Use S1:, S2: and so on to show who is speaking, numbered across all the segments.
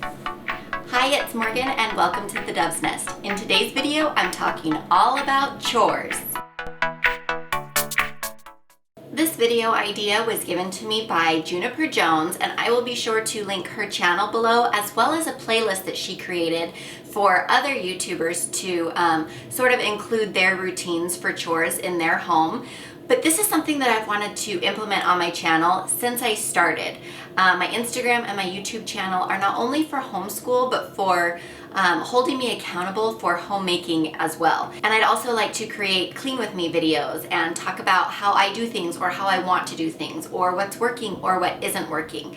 S1: Hi, it's Morgan and welcome to the Dove's Nest. In today's video, I'm talking all about chores. This video idea was given to me by Juniper Jones, and I will be sure to link her channel below, as well as a playlist that she created for other YouTubers to sort of include their routines for chores in their home. But this is something that I've wanted to implement on my channel since I started. My Instagram and my YouTube channel are not only for homeschool, but for holding me accountable for homemaking as well. And I'd also like to create clean with me videos and talk about how I do things or how I want to do things or what's working or what isn't working.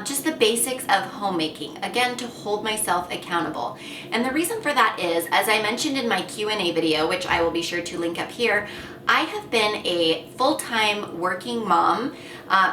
S1: Just the basics of homemaking, again, to hold myself accountable. And the reason for that is, as I mentioned in my Q&A video, which I will be sure to link up here, I have been a full-time working mom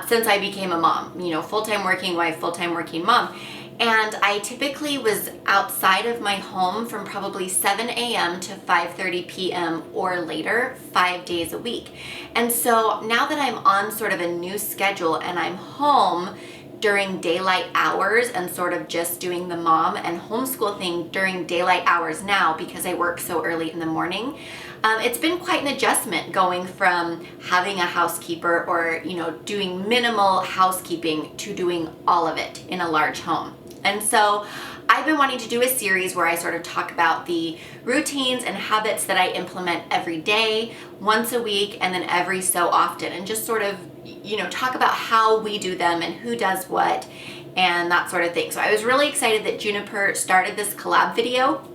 S1: since I became a mom. You know, full-time working wife, full-time working mom. And I typically was outside of my home from probably 7 a.m. to 5:30 p.m. or later, 5 days a week. And so now that I'm on sort of a new schedule and I'm home during daylight hours and sort of just doing the mom and homeschool thing during daylight hours now because I work so early in the morning, it's been quite an adjustment going from having a housekeeper or, you know, doing minimal housekeeping to doing all of it in a large home. And so I've been wanting to do a series where I sort of talk about the routines and habits that I implement every day, once a week, and then every so often, and just sort of, you know, talk about how we do them and who does what and that sort of thing. So I was really excited that Juniper started this collab video.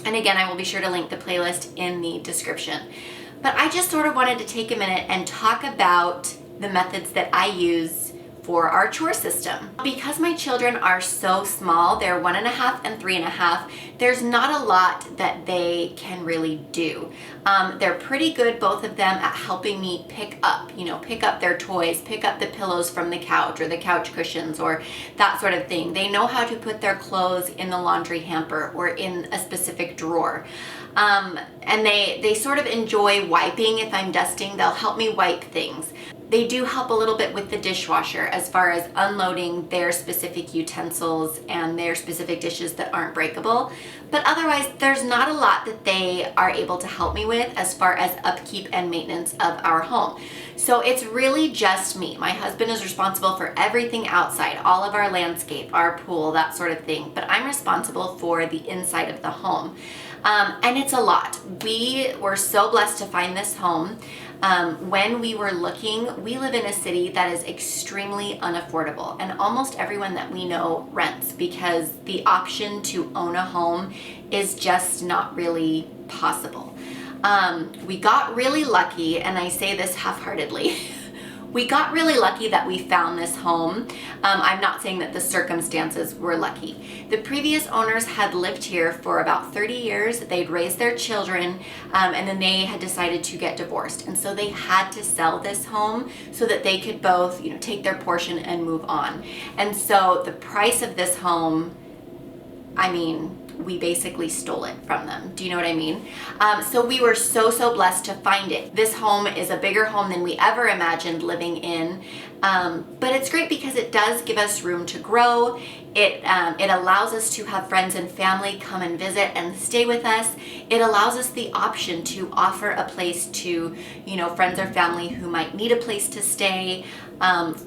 S1: And again, I will be sure to link the playlist in the description. But I just sort of wanted to take a minute and talk about the methods that I use for our chore system. Because my children are so small, they're 1.5 and 3.5, there's not a lot that they can really do. They're pretty good, both of them, at helping me pick up their toys, pick up the pillows from the couch or the couch cushions or that sort of thing. They know how to put their clothes in the laundry hamper or in a specific drawer. And they sort of enjoy wiping. If I'm dusting, they'll help me wipe things. They do help a little bit with the dishwasher as far as unloading their specific utensils and their specific dishes that aren't breakable. But otherwise, there's not a lot that they are able to help me with as far as upkeep and maintenance of our home. So it's really just me. My husband is responsible for everything outside, all of our landscape, our pool, that sort of thing. But I'm responsible for the inside of the home. And it's a lot. We were so blessed to find this home. When we were looking, we live in a city that is extremely unaffordable, and almost everyone that we know rents because the option to own a home is just not really possible. We got really lucky, and I say this half-heartedly. We got really lucky that we found this home. I'm not saying that the circumstances were lucky. The previous owners had lived here for about 30 years. They'd raised their children, and then they had decided to get divorced. And so they had to sell this home so that they could both, you know, take their portion and move on. And so the price of this home, I mean, we basically stole it from them. Do you know what I mean? So we were so blessed to find it. This home is a bigger home than we ever imagined living in. But it's great because it does give us room to grow. It allows us to have friends and family come and visit and stay with us. It allows us the option to offer a place to, you know, friends or family who might need a place to stay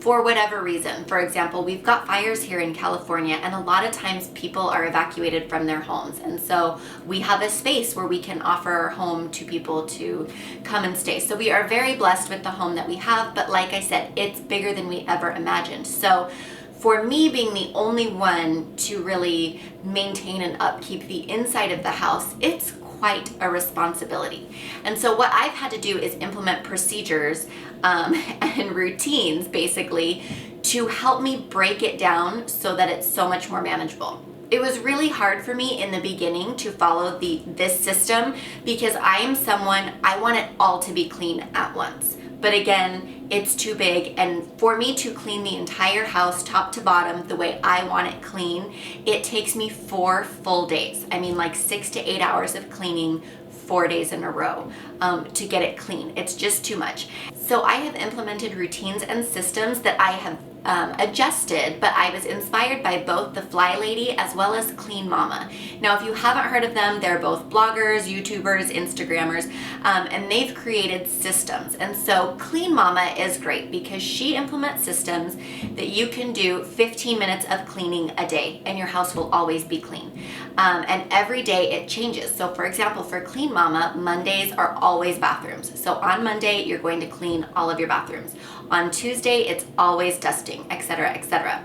S1: for whatever reason. For example, we've got fires here in California, and a lot of times people are evacuated from their homes. And so we have a space where we can offer our home to people to come and stay. So we are very blessed with the home that we have, but like I said, it's bigger than we ever imagined. So for me, being the only one to really maintain and upkeep the inside of the house, it's quite a responsibility. And so what I've had to do is implement procedures and routines, basically, to help me break it down so that it's so much more manageable. It was really hard for me in the beginning to follow this system because I am someone, I want it all to be clean at once. But again, it's too big, and for me to clean the entire house top to bottom the way I want it clean, it takes me 4 full days. I mean, like 6 to 8 hours of cleaning 4 days in a row to get it clean. It's just too much. So I have implemented routines and systems that I have adjusted, but I was inspired by both the Fly Lady as well as Clean Mama. Now, if you haven't heard of them, they're both bloggers, YouTubers, Instagrammers, and they've created systems. And so Clean Mama is great because she implements systems that you can do 15 minutes of cleaning a day and your house will always be clean. And every day it changes. So for example, for Clean Mama, Mondays are always bathrooms. So on Monday, you're going to clean all of your bathrooms. On Tuesday, it's always dusting, etc., etc.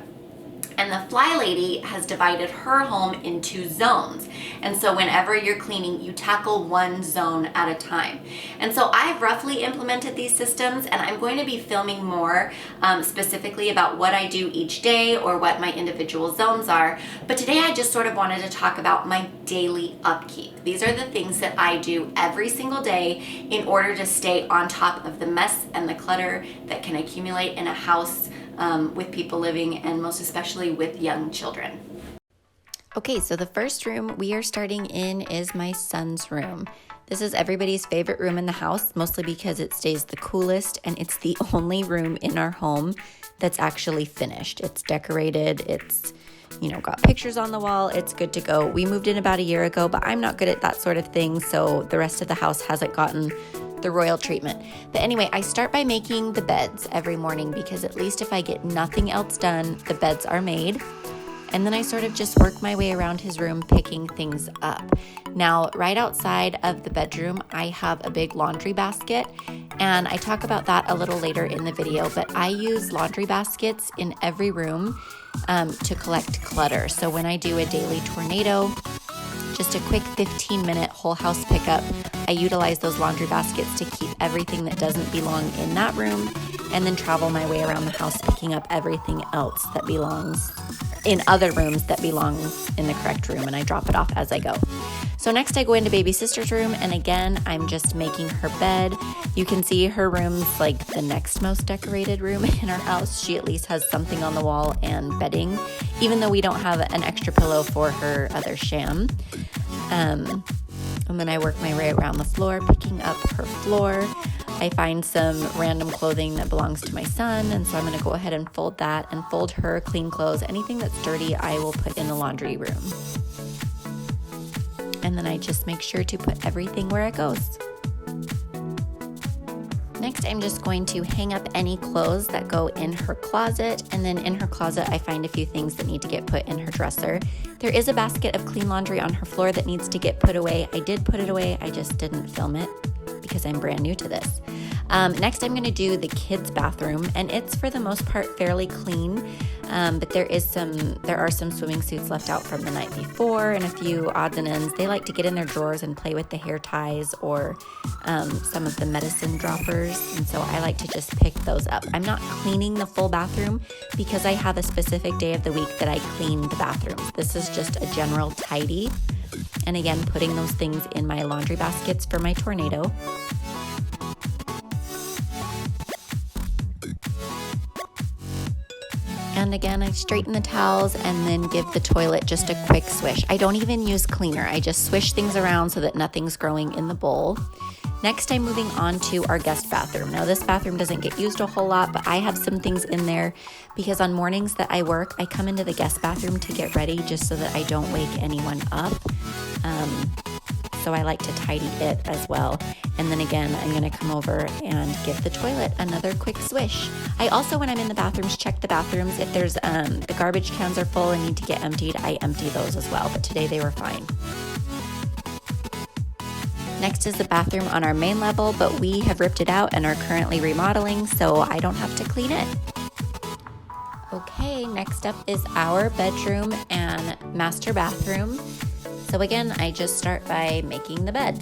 S1: And the Fly Lady has divided her home into zones. And so whenever you're cleaning, you tackle one zone at a time. And so I've roughly implemented these systems, and I'm going to be filming more specifically about what I do each day or what my individual zones are. But today I just sort of wanted to talk about my daily upkeep. These are the things that I do every single day in order to stay on top of the mess and the clutter that can accumulate in a house with people living, and most especially with young children. Okay, so the first room we are starting in is my son's room. This is everybody's favorite room in the house, mostly because it stays the coolest and it's the only room in our home that's actually finished. It's decorated, it's got pictures on the wall, it's good to go. We moved in about a year ago, but I'm not good at that sort of thing, so the rest of the house hasn't gotten the royal treatment. But anyway, I start by making the beds every morning because at least if I get nothing else done, the beds are made. And then I sort of just work my way around his room, picking things up. Now, right outside of the bedroom, I have a big laundry basket, and I talk about that a little later in the video, but I use laundry baskets in every room to collect clutter. So when I do a daily tornado, just a quick 15-minute whole house pickup, I utilize those laundry baskets to keep everything that doesn't belong in that room, and then travel my way around the house picking up everything else that belongs in other rooms that belong in the correct room, and I drop it off as I go. So next I go into baby sister's room, and again, I'm just making her bed. You can see her room's like the next most decorated room in our house. She at least has something on the wall and bedding, even though we don't have an extra pillow for her other sham. And then I work my way around the floor, picking up her floor. I find some random clothing that belongs to my son, and so I'm going to go ahead and fold that and fold her clean clothes. Anything that's dirty, I will put in the laundry room. And then I just make sure to put everything where it goes. Next, I'm just going to hang up any clothes that go in her closet, and then in her closet, I find a few things that need to get put in her dresser. There is a basket of clean laundry on her floor that needs to get put away. I did put it away, I just didn't film it because I'm brand new to this. Next, I'm going to do the kids' bathroom, and it's for the most part fairly clean, but there are some swimming suits left out from the night before and a few odds and ends. They like to get in their drawers and play with the hair ties or some of the medicine droppers, and so I like to just pick those up. I'm not cleaning the full bathroom because I have a specific day of the week that I clean the bathrooms. This is just a general tidy, and again, putting those things in my laundry baskets for my tornado. And again, I straighten the towels and then give the toilet just a quick swish. I don't even use cleaner. I just swish things around so that nothing's growing in the bowl. Next, I'm moving on to our guest bathroom. Now, this bathroom doesn't get used a whole lot, but I have some things in there because on mornings that I work, I come into the guest bathroom to get ready just so that I don't wake anyone up. So I like to tidy it as well. And then again, I'm going to come over and give the toilet another quick swish. I also, when I'm in the bathrooms, check the bathrooms. If there's the garbage cans are full and need to get emptied, I empty those as well. But today they were fine. Next is the bathroom on our main level, but we have ripped it out and are currently remodeling, so I don't have to clean it. Okay, next up is our bedroom and master bathroom. So again, I just start by making the bed.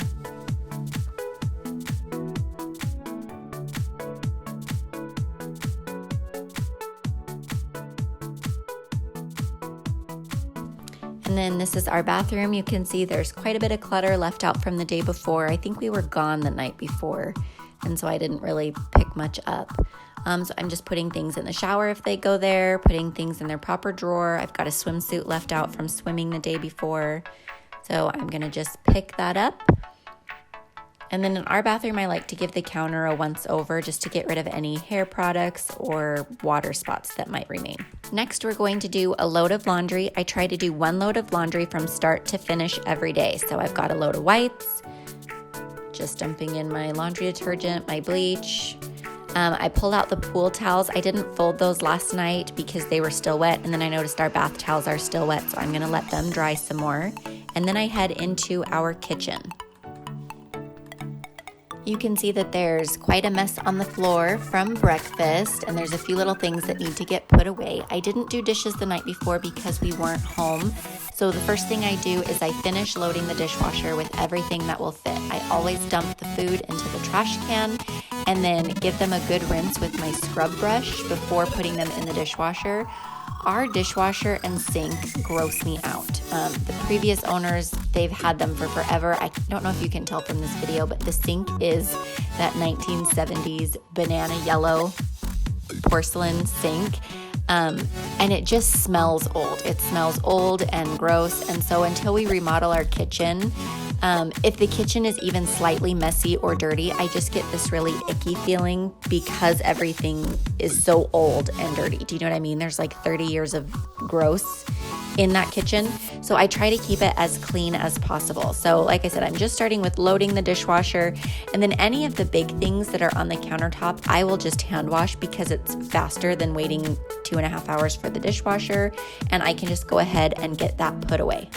S1: And then this is our bathroom. You can see there's quite a bit of clutter left out from the day before. I think we were gone the night before, and so I didn't really pick much up. So I'm just putting things in the shower if they go there, putting things in their proper drawer. I've got a swimsuit left out from swimming the day before, so I'm gonna just pick that up. And then in our bathroom, I like to give the counter a once over just to get rid of any hair products or water spots that might remain. Next, we're going to do a load of laundry. I try to do 1 load of laundry from start to finish every day. So I've got a load of whites, just dumping in my laundry detergent, my bleach. I pulled out the pool towels. I didn't fold those last night because they were still wet, and then I noticed our bath towels are still wet, so I'm gonna let them dry some more. And then I head into our kitchen. You can see that there's quite a mess on the floor from breakfast, and there's a few little things that need to get put away. I didn't do dishes the night before because we weren't home. So the first thing I do is I finish loading the dishwasher with everything that will fit. I always dump the food into the trash can and then give them a good rinse with my scrub brush before putting them in the dishwasher. Our dishwasher and sink gross me out. The previous owners, they've had them for forever. I don't know if you can tell from this video, but the sink is that 1970s banana yellow porcelain sink. And it just smells old. It smells old and gross. And so until we remodel our kitchen, if the kitchen is even slightly messy or dirty, I just get this really icky feeling because everything is so old and dirty. Do you know what I mean? There's like 30 years of gross in that kitchen. So I try to keep it as clean as possible. So like I said, I'm just starting with loading the dishwasher, and then any of the big things that are on the countertop, I will just hand wash because it's faster than waiting 2.5 hours for the dishwasher, and I can just go ahead and get that put away.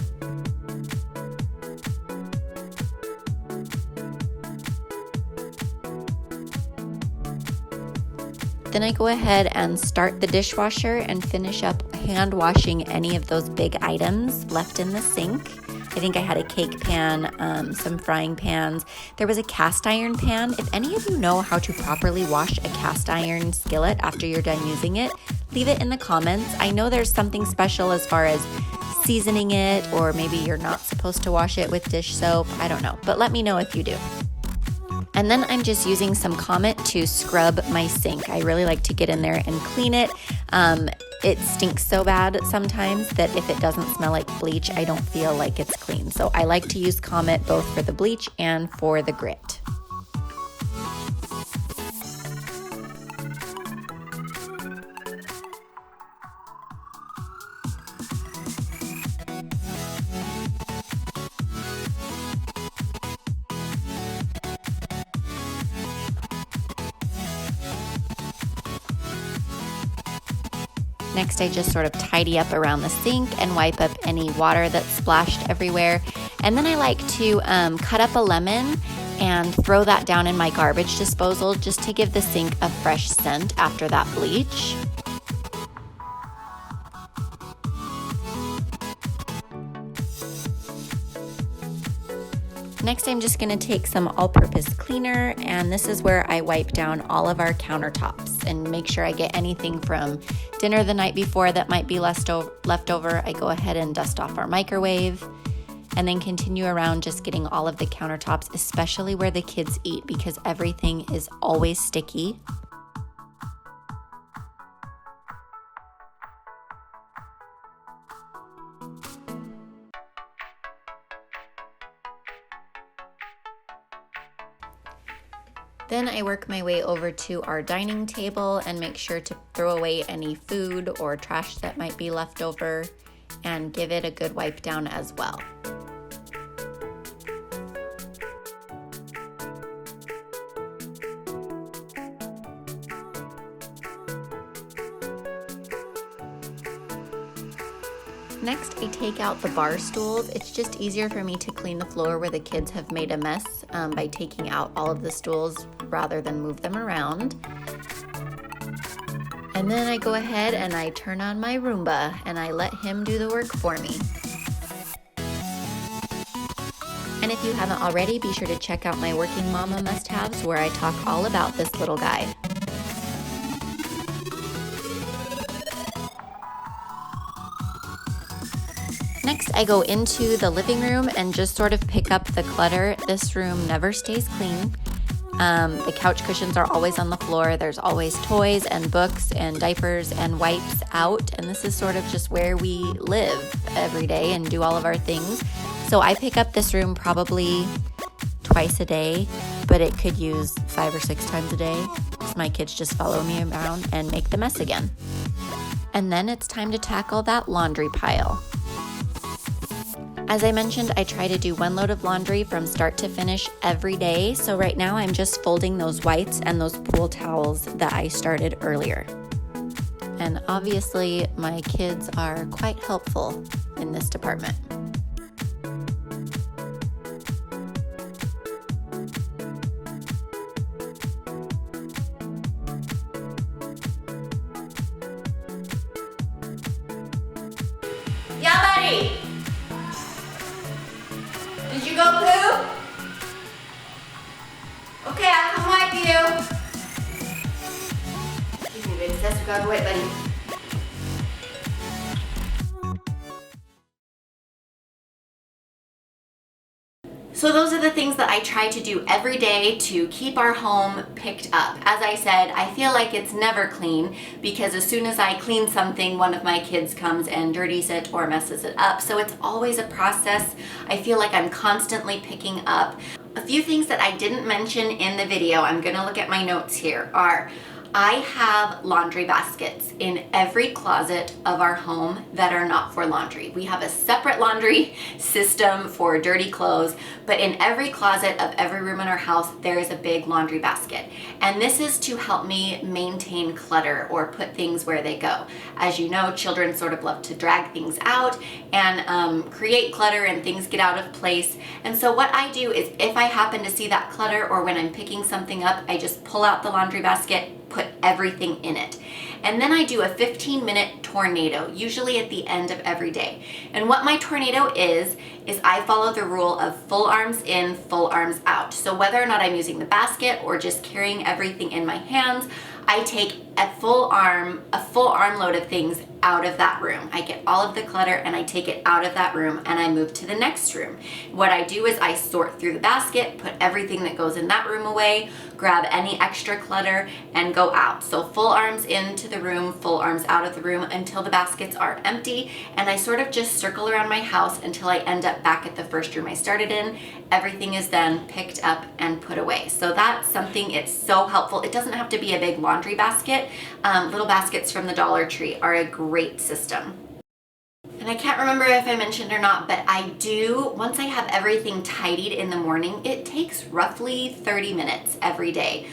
S1: Then I go ahead and start the dishwasher and finish up hand washing any of those big items left in the sink. I think I had a cake pan, some frying pans. There was a cast iron pan. If any of you know how to properly wash a cast iron skillet after you're done using it, leave it in the comments. I know there's something special as far as seasoning it, or maybe you're not supposed to wash it with dish soap. I don't know, but let me know if you do. And then I'm just using some Comet to scrub my sink. I really like to get in there and clean it. It stinks so bad sometimes that if it doesn't smell like bleach, I don't feel like it's clean. So I like to use Comet both for the bleach and for the grit. Next, I just sort of tidy up around the sink and wipe up any water that's splashed everywhere. And then I like to cut up a lemon and throw that down in my garbage disposal just to give the sink a fresh scent after that bleach. Next, I'm just gonna take some all-purpose cleaner, and this is where I wipe down all of our countertops and make sure I get anything from dinner the night before that might be left over. I go ahead and dust off our microwave and then continue around just getting all of the countertops, especially where the kids eat, because everything is always sticky. Then I work my way over to our dining table and make sure to throw away any food or trash that might be left over and give it a good wipe down as well. Next, I take out the bar stools. It's just easier for me to clean the floor where the kids have made a mess by taking out all of the stools rather than move them around. And then I go ahead and I turn on my Roomba and I let him do the work for me. And if you haven't already, be sure to check out my Working Mama must-haves where I talk all about this little guy. Next, I go into the living room and just sort of pick up the clutter. This room never stays clean. The couch cushions are always on the floor. There's always toys and books and diapers and wipes out. And this is sort of just where we live every day and do all of our things. So I pick up this room probably twice a day, but it could use 5 or 6 times a day. So my kids just follow me around and make the mess again. And then it's time to tackle that laundry pile. As I mentioned, I try to do 1 load of laundry from start to finish every day. So right now I'm just folding those whites and those pool towels that I started earlier. And obviously my kids are quite helpful in this department. Yeah, buddy! Did you go poo? Okay, I'll come wipe you. Excuse me, baby. That's to go away, buddy. So those are the things that I try to do every day to keep our home picked up. As I said, I feel like it's never clean because as soon as I clean something, one of my kids comes and dirties it or messes it up. So it's always a process. I feel like I'm constantly picking up. A few things that I didn't mention in the video, I'm gonna look at my notes here, are I have laundry baskets in every closet of our home that are not for laundry. We have a separate laundry system for dirty clothes, but in every closet of every room in our house, there is a big laundry basket. And this is to help me maintain clutter or put things where they go. As you know, children sort of love to drag things out and create clutter and things get out of place. And so what I do is if I happen to see that clutter or when I'm picking something up, I just pull out the laundry basket, put everything in it. And then I do a 15-minute tornado, usually at the end of every day. And what my tornado is I follow the rule of full arms in, full arms out. So whether or not I'm using the basket or just carrying everything in my hands, I take a full arm load of things out of that room. I get all of the clutter and I take it out of that room and I move to the next room. What I do is I sort through the basket, put everything that goes in that room away, grab any extra clutter and go out. So full arms into the room, full arms out of the room until the baskets are empty, and I sort of just circle around my house until I end up back at the first room I started in. Everything is then picked up and put away. So that's something, it's so helpful. It doesn't have to be a big laundry basket. Little baskets from the Dollar Tree are a great system. And I can't remember if I mentioned or not, but I do, once I have everything tidied in the morning, it takes roughly 30 minutes every day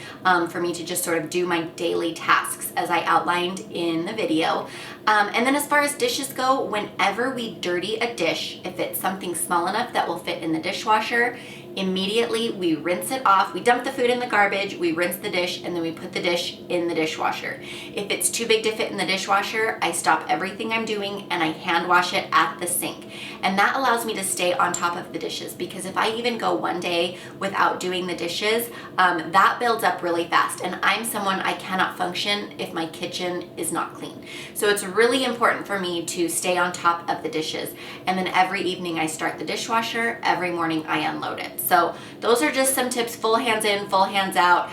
S1: for me to just sort of do my daily tasks as I outlined in the video. And then as far as dishes go, whenever we dirty a dish, if it's something small enough that will fit in the dishwasher, immediately we rinse it off. We dump the food in the garbage, we rinse the dish, and then we put the dish in the dishwasher. If it's too big to fit in the dishwasher, I stop everything I'm doing and I hand wash it at the sink. And that allows me to stay on top of the dishes, because if I even go one day without doing the dishes, that builds up really fast. And I'm someone, I cannot function if my kitchen is not clean. So it's really important for me to stay on top of the dishes. And then every evening I start the dishwasher, every morning I unload it. So those are just some tips, full hands in, full hands out,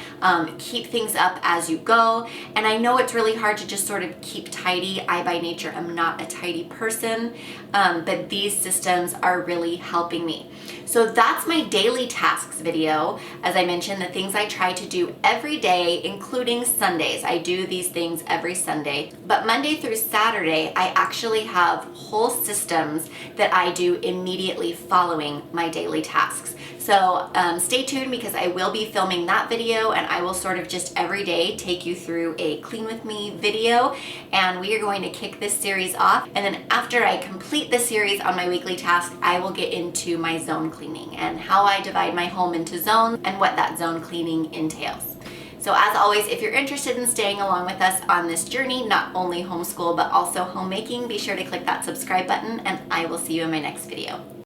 S1: keep things up as you go. And I know it's really hard to just sort of keep tidy. I by nature am not a tidy person, but these systems are really helping me. So that's my daily tasks video. As I mentioned, the things I try to do every day, including Sundays. I do these things every Sunday, but Monday through Saturday, I actually have whole systems that I do immediately following my daily tasks. So stay tuned, because I will be filming that video and I will sort of just every day take you through a clean with me video, and we are going to kick this series off. And then after I complete the series on my weekly task, I will get into my zone cleaning and how I divide my home into zones and what that zone cleaning entails. So as always, if you're interested in staying along with us on this journey, not only homeschool but also homemaking, be sure to click that subscribe button, and I will see you in my next video.